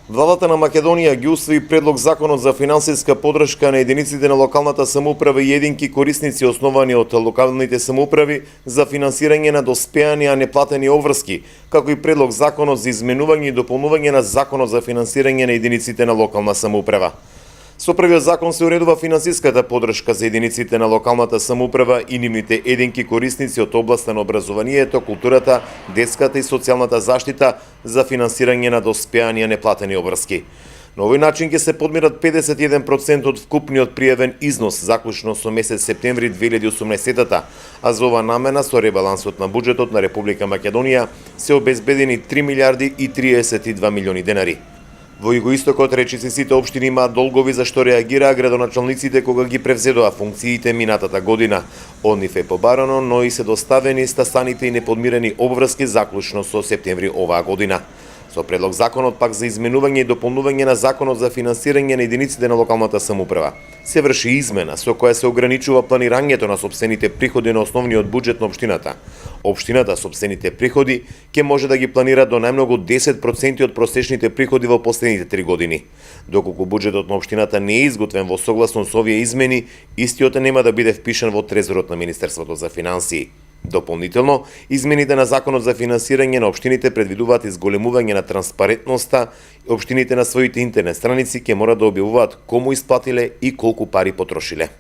Владата на Македонија ги усвои предлог законот за финансиска поддршка на единиците на локалната самоуправа и единки корисници основани од локалните самоуправи за финансирање на доспеани а неплатени обврски, како и предлог законот за изменување и дополнување на законот за финансирање на единиците на локална самоуправа. Со првиот закон се уредува финансиската поддршка за единиците на локалната самоуправа и нивните единки корисници од областа на образованието, културата, детската и социјалната заштита за финансирање на доспеани неплатени обврски. На овој начин ќе се подмират 51% од вкупниот пријавен износ заклучно со месец септември 2018, а за ова намена со ребалансот на буџетот на Република Македонија се обезбедени 3 милиарди и 32 милиони денари. Во југоистокот речиси сите општини имаат долгови за што реагираа градоначалниците кога ги превзедоа функциите минатата година. Од нив е побарано, но и се доставени стасаните и неподмирени обврски заклучно со септември оваа година. Со предлог законот пак за изменување и дополнување на законот за финансирање на единиците на локалната самоуправа се врши измена со која се ограничува планирањето на сопствените приходи на основниот буџет на општината. Општината сопствените приходи ќе може да ги планира до најмногу 10% од просечните приходи во последните 3 години. Доколку буџетот на општината не е изготвен во согласност со овие измени, истиот нема да биде впишан во трезорот на Министерството за финансии. Дополнително, измените на законот за финансирање на општините предвидуваат изголемување на транспарентноста. Општините на своите интернет страници ќе мора да објавуваат кому исплатиле и колку пари потрошиле.